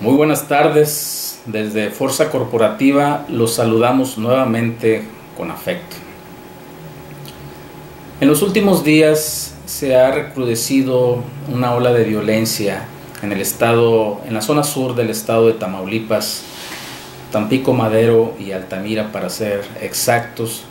Muy buenas tardes, desde Fuerza Corporativa los saludamos nuevamente con afecto. En los últimos días se ha recrudecido una ola de violencia en la zona sur del estado de Tamaulipas, Tampico Madero y Altamira para ser exactos.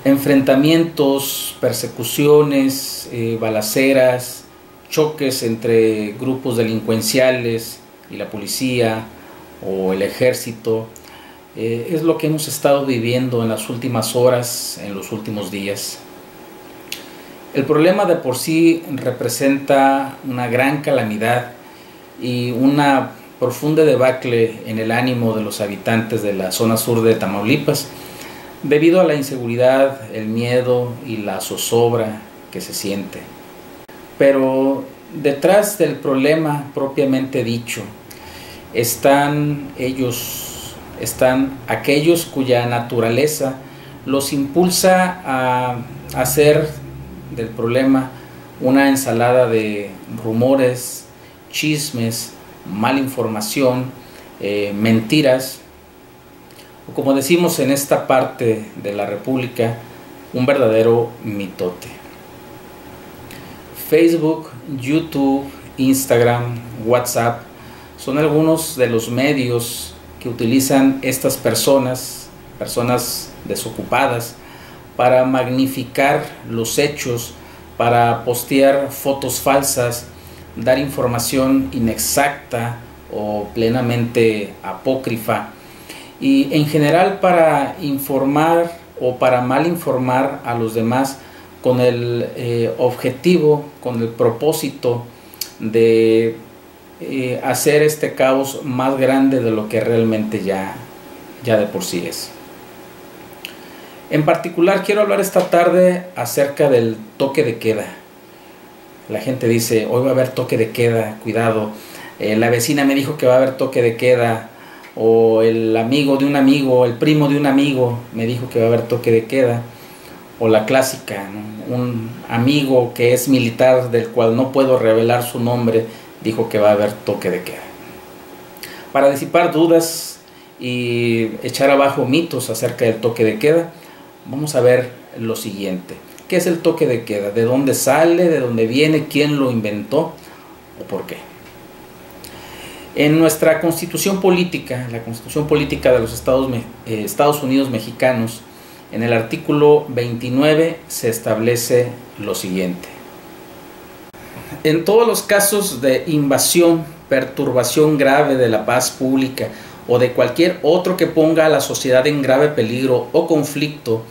Enfrentamientos, persecuciones, balaceras, choques entre grupos delincuenciales y la policía o el ejército, es lo que hemos estado viviendo en las últimas horas, en los últimos días. El problema de por sí representa una gran calamidad y una profunda debacle en el ánimo de los habitantes de la zona sur de Tamaulipas, debido a la inseguridad, el miedo y la zozobra que se siente. Pero detrás del problema propiamente dicho están aquellos cuya naturaleza los impulsa a hacer del problema una ensalada de rumores, chismes, mala información, mentiras, o como decimos en esta parte de la República, un verdadero mitote. Facebook, YouTube, Instagram, WhatsApp son algunos de los medios que utilizan estas personas desocupadas, para magnificar los hechos, para postear fotos falsas, dar información inexacta o plenamente apócrifa, y en general para informar o para mal informar a los demás con el objetivo, con el propósito de hacer este caos más grande de lo que realmente ya de por sí es. En particular quiero hablar esta tarde acerca del toque de queda. La gente dice, hoy va a haber toque de queda, cuidado. La vecina me dijo que va a haber toque de queda, o el amigo de un amigo, el primo de un amigo me dijo que va a haber toque de queda. O la clásica, ¿no? Un amigo que es militar, del cual no puedo revelar su nombre, dijo que va a haber toque de queda. Para disipar dudas y echar abajo mitos acerca del toque de queda, vamos a ver lo siguiente. ¿Qué es el toque de queda? ¿De dónde sale? ¿De dónde viene? ¿Quién lo inventó? ¿O por qué? En nuestra constitución política, la constitución política de los Estados Unidos mexicanos, en el artículo 29 se establece lo siguiente. En todos los casos de invasión, perturbación grave de la paz pública o de cualquier otro que ponga a la sociedad en grave peligro o conflicto,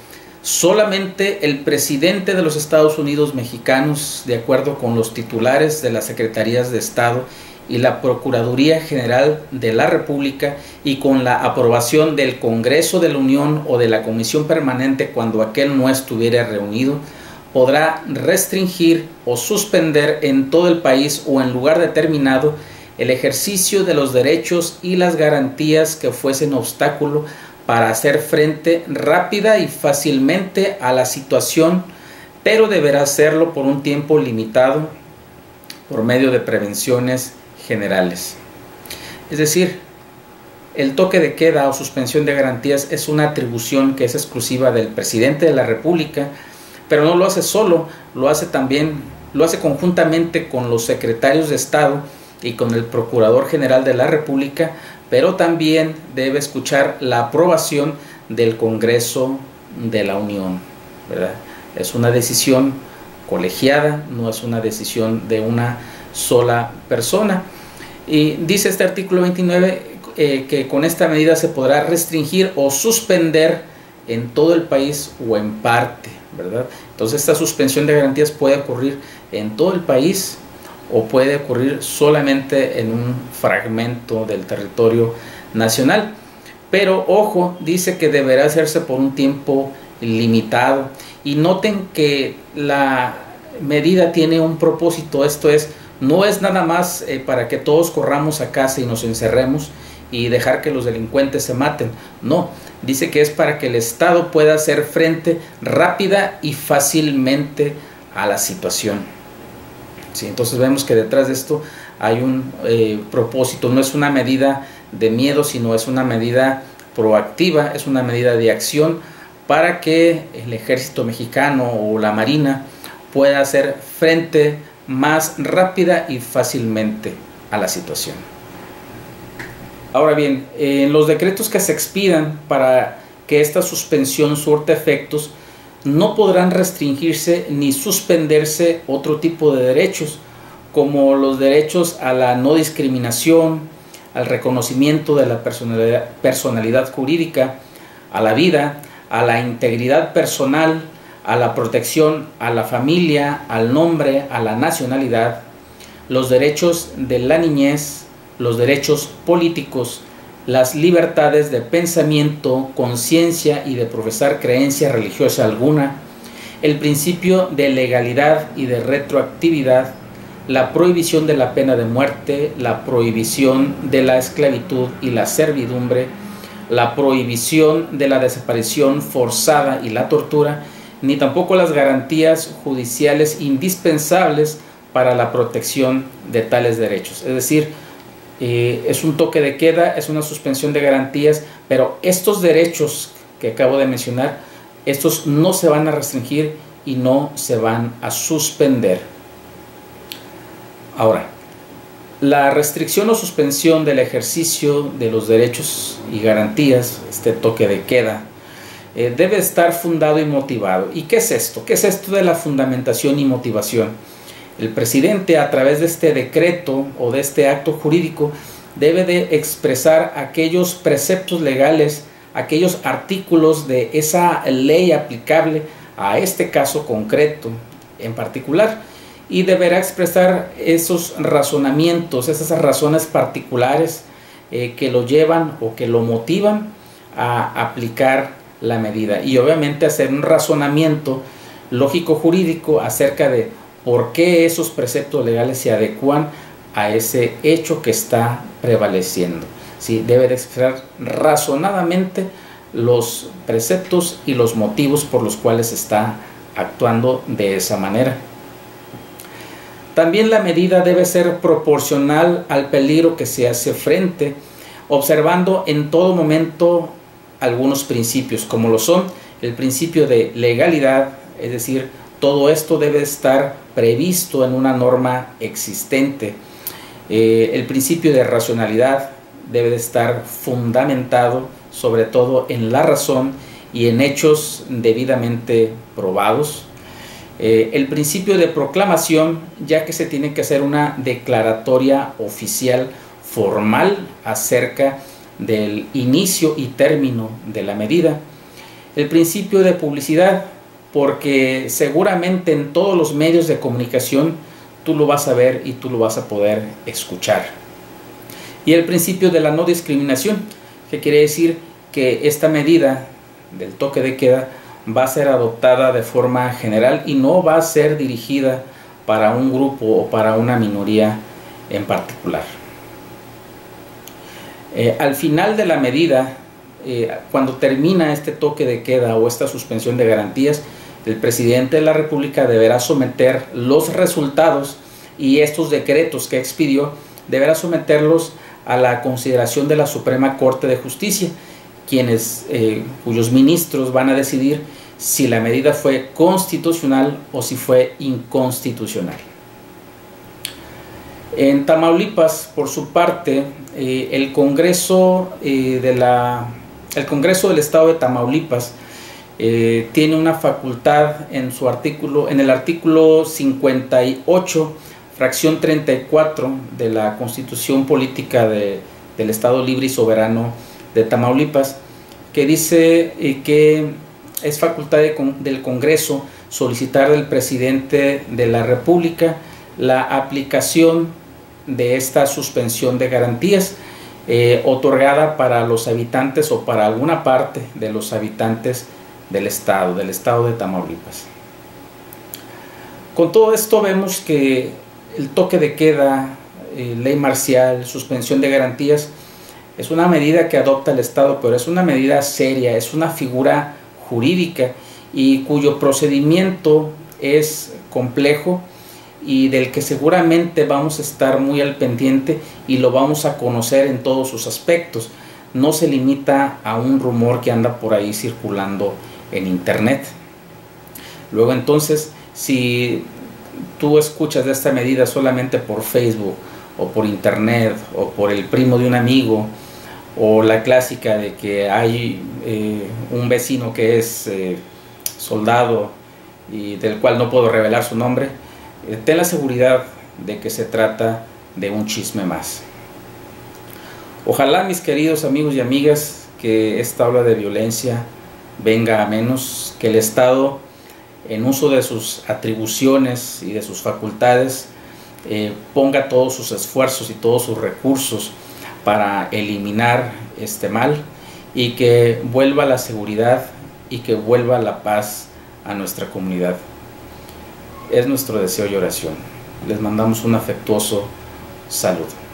solamente el presidente de los Estados Unidos mexicanos, de acuerdo con los titulares de las Secretarías de Estado y la Procuraduría General de la República, y con la aprobación del Congreso de la Unión o de la Comisión Permanente cuando aquel no estuviera reunido, podrá restringir o suspender en todo el país o en lugar determinado el ejercicio de los derechos y las garantías que fuesen obstáculo para hacer frente rápida y fácilmente a la situación, pero deberá hacerlo por un tiempo limitado por medio de prevenciones generales. Es decir, el toque de queda o suspensión de garantías es una atribución que es exclusiva del presidente de la República, pero no lo hace solo, lo hace conjuntamente con los secretarios de Estado y con el Procurador General de la República, pero también debe escuchar la aprobación del Congreso de la Unión, ¿verdad? Es una decisión colegiada, no es una decisión de una sola persona. Y dice este artículo 29 que con esta medida se podrá restringir o suspender en todo el país o en parte, ¿verdad? Entonces esta suspensión de garantías puede ocurrir en todo el país o puede ocurrir solamente en un fragmento del territorio nacional. Pero ojo, dice que deberá hacerse por un tiempo limitado. Y noten que la medida tiene un propósito, esto es, no es nada más para que todos corramos a casa y nos encerremos y dejar que los delincuentes se maten. No, dice que es para que el Estado pueda hacer frente rápida y fácilmente a la situación. Sí, entonces vemos que detrás de esto hay un propósito, no es una medida de miedo, sino es una medida proactiva, es una medida de acción para que el ejército mexicano o la marina pueda hacer frente más rápida y fácilmente a la situación. Ahora bien, en los decretos que se expidan para que esta suspensión surta efectos, no podrán restringirse ni suspenderse otro tipo de derechos, como los derechos a la no discriminación, al reconocimiento de la personalidad jurídica, a la vida, a la integridad personal, a la protección a la familia, al nombre, a la nacionalidad, los derechos de la niñez, los derechos políticos, las libertades de pensamiento, conciencia y de profesar creencia religiosa alguna, el principio de legalidad y de retroactividad, la prohibición de la pena de muerte, la prohibición de la esclavitud y la servidumbre, la prohibición de la desaparición forzada y la tortura, ni tampoco las garantías judiciales indispensables para la protección de tales derechos. Es decir, es un toque de queda, es una suspensión de garantías, pero estos derechos que acabo de mencionar, estos no se van a restringir y no se van a suspender. Ahora, la restricción o suspensión del ejercicio de los derechos y garantías, este toque de queda, debe estar fundado y motivado. ¿Y qué es esto? ¿Qué es esto de la fundamentación y motivación? El presidente, a través de este decreto o de este acto jurídico, debe de expresar aquellos preceptos legales, aquellos artículos de esa ley aplicable a este caso concreto en particular, y deberá expresar esos razonamientos, esas razones particulares que lo llevan o que lo motivan a aplicar la medida, y obviamente hacer un razonamiento lógico-jurídico acerca de por qué esos preceptos legales se adecuan a ese hecho que está prevaleciendo. ¿Sí? Debe de expresar razonadamente los preceptos y los motivos por los cuales está actuando de esa manera. También la medida debe ser proporcional al peligro que se hace frente, observando en todo momento algunos principios, como lo son el principio de legalidad, es decir, todo esto debe estar previsto en una norma existente. El principio de racionalidad debe de estar fundamentado sobre todo en la razón y en hechos debidamente probados. El principio de proclamación, ya que se tiene que hacer una declaratoria oficial formal acerca del inicio y término de la medida. El principio de publicidad, porque seguramente en todos los medios de comunicación tú lo vas a ver y tú lo vas a poder escuchar. Y el principio de la no discriminación, que quiere decir que esta medida del toque de queda va a ser adoptada de forma general y no va a ser dirigida para un grupo o para una minoría en particular. Al final de la medida, cuando termina este toque de queda o esta suspensión de garantías, el presidente de la República deberá someter los resultados y estos decretos que expidió, deberá someterlos a la consideración de la Suprema Corte de Justicia, cuyos ministros van a decidir si la medida fue constitucional o si fue inconstitucional. En Tamaulipas, por su parte, el Congreso del Estado de Tamaulipas tiene una facultad en el artículo 58, fracción 34 de la Constitución Política del Estado Libre y Soberano de Tamaulipas, que dice que es facultad del Congreso solicitar del presidente de la República la aplicación de esta suspensión de garantías otorgada para los habitantes o para alguna parte de los habitantes del estado de Tamaulipas. Con todo esto vemos que el toque de queda, ley marcial, suspensión de garantías, es una medida que adopta el Estado, pero es una medida seria, es una figura jurídica y cuyo procedimiento es complejo y del que seguramente vamos a estar muy al pendiente y lo vamos a conocer en todos sus aspectos. No se limita a un rumor que anda por ahí circulando en internet. Luego entonces, si tú escuchas de esta medida solamente por Facebook o por internet o por el primo de un amigo, o la clásica de que hay un vecino que es soldado y del cual no puedo revelar su nombre, ten la seguridad de que se trata de un chisme más. Ojalá, mis queridos amigos y amigas, que esta ola de violencia venga a menos, que el Estado, en uso de sus atribuciones y de sus facultades, ponga todos sus esfuerzos y todos sus recursos para eliminar este mal, y que vuelva la seguridad y que vuelva la paz a nuestra comunidad. Es nuestro deseo y oración. Les mandamos un afectuoso saludo.